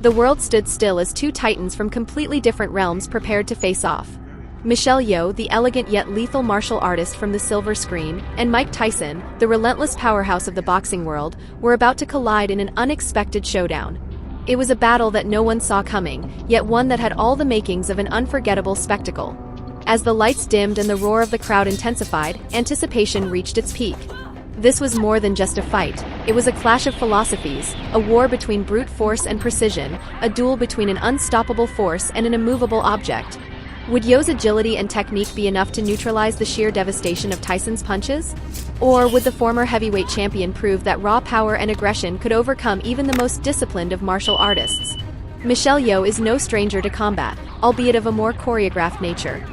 The world stood still as two titans from completely different realms prepared to face off. Yeoh, the elegant yet lethal martial artist from the silver screen, and Mike Tyson, the relentless powerhouse of the boxing world, were about to collide in an unexpected showdown. It was a battle that no one saw coming, yet one that had all the makings of an unforgettable spectacle. As the lights dimmed and the roar of the crowd intensified, anticipation reached its peak. This was more than just a fight. It was a clash of philosophies, a war between brute force and precision, a duel between an unstoppable force and an immovable object. Would Yeoh's agility and technique be enough to neutralize the sheer devastation of Tyson's punches? Or would the former heavyweight champion prove that raw power and aggression could overcome even the most disciplined of martial artists? Yeoh is no stranger to combat, albeit of a more choreographed nature.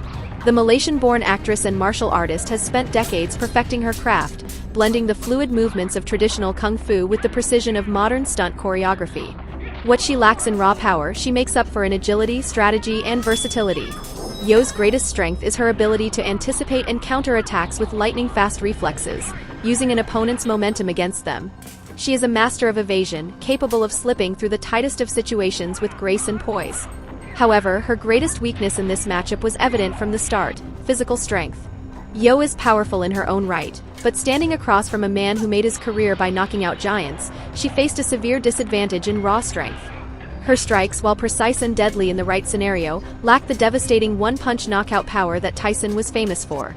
The Malaysian-born actress and martial artist has spent decades perfecting her craft, blending the fluid movements of traditional kung fu with the precision of modern stunt choreography. What she lacks in raw power, she makes up for in agility, strategy, and versatility. Yeoh's greatest strength is her ability to anticipate and counter attacks with lightning-fast reflexes, using an opponent's momentum against them. She is a master of evasion, capable of slipping through the tightest of situations with grace and poise. However, her greatest weakness in this matchup was evident from the start: physical strength. Yeoh is powerful in her own right, but standing across from a man who made his career by knocking out giants, she faced a severe disadvantage in raw strength. Her strikes, while precise and deadly in the right scenario, lacked the devastating one-punch knockout power that Tyson was famous for.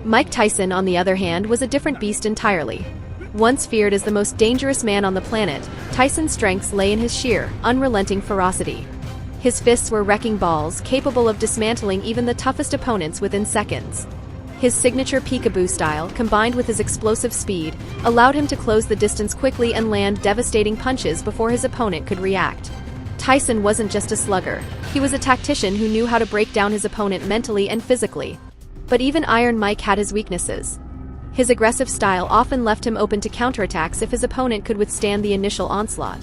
Mike Tyson, on the other hand, was a different beast entirely. Once feared as the most dangerous man on the planet, Tyson's strengths lay in his sheer, unrelenting ferocity. His fists were wrecking balls, capable of dismantling even the toughest opponents within seconds. His signature peekaboo style, combined with his explosive speed, allowed him to close the distance quickly and land devastating punches before his opponent could react. Tyson wasn't just a slugger, he was a tactician who knew how to break down his opponent mentally and physically. But even Iron Mike had his weaknesses. His aggressive style often left him open to counterattacks if his opponent could withstand the initial onslaught.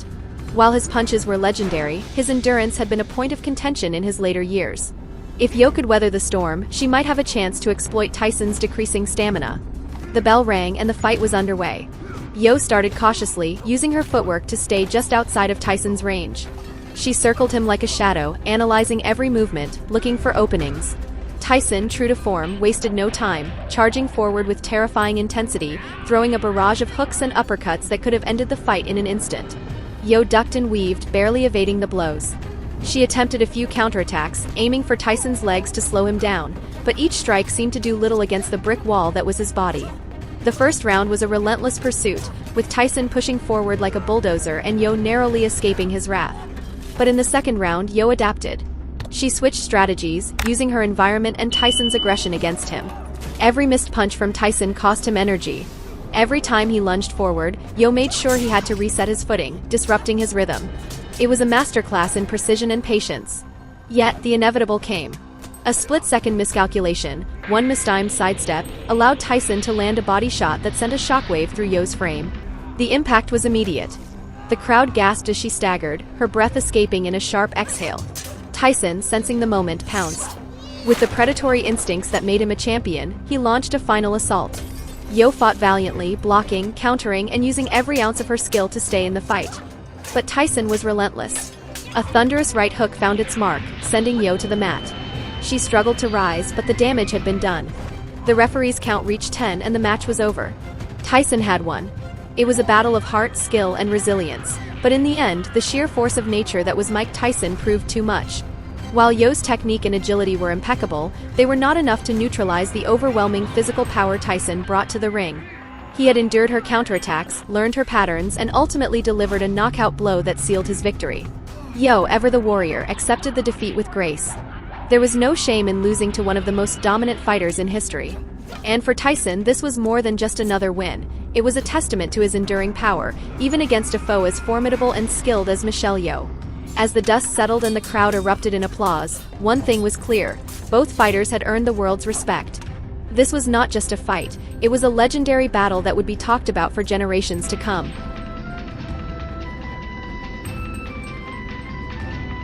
While his punches were legendary, his endurance had been a point of contention in his later years. If Yeoh could weather the storm, she might have a chance to exploit Tyson's decreasing stamina. The bell rang and the fight was underway. Yeoh started cautiously, using her footwork to stay just outside of Tyson's range. She circled him like a shadow, analyzing every movement, looking for openings. Tyson, true to form, wasted no time, charging forward with terrifying intensity, throwing a barrage of hooks and uppercuts that could have ended the fight in an instant. Yeoh ducked and weaved, barely evading the blows. She attempted a few counterattacks, aiming for Tyson's legs to slow him down, but each strike seemed to do little against the brick wall that was his body. The first round was a relentless pursuit, with Tyson pushing forward like a bulldozer and Yeoh narrowly escaping his wrath. But in the second round, Yeoh adapted. She switched strategies, using her environment and Tyson's aggression against him. Every missed punch from Tyson cost him energy. Every time he lunged forward, Yeoh made sure he had to reset his footing, disrupting his rhythm. It was a masterclass in precision and patience. Yet, the inevitable came. A split-second miscalculation, one mistimed sidestep, allowed Tyson to land a body shot that sent a shockwave through Yeoh's frame. The impact was immediate. The crowd gasped as she staggered, her breath escaping in a sharp exhale. Tyson, sensing the moment, pounced. With the predatory instincts that made him a champion, he launched a final assault. Yeoh fought valiantly, blocking, countering, and using every ounce of her skill to stay in the fight. But Tyson was relentless. A thunderous right hook found its mark, sending Yeoh to the mat. She struggled to rise, but the damage had been done. The referee's count reached 10 and the match was over. Tyson had won. It was a battle of heart, skill, and resilience, but in the end, the sheer force of nature that was Mike Tyson proved too much. While Yeoh's technique and agility were impeccable, they were not enough to neutralize the overwhelming physical power Tyson brought to the ring. He had endured her counterattacks, learned her patterns, and ultimately delivered a knockout blow that sealed his victory. Yeoh, ever the warrior, accepted the defeat with grace. There was no shame in losing to one of the most dominant fighters in history. And for Tyson, this was more than just another win. It was a testament to his enduring power, even against a foe as formidable and skilled as Yeoh. As the dust settled and the crowd erupted in applause, one thing was clear: both fighters had earned the world's respect. This was not just a fight, it was a legendary battle that would be talked about for generations to come.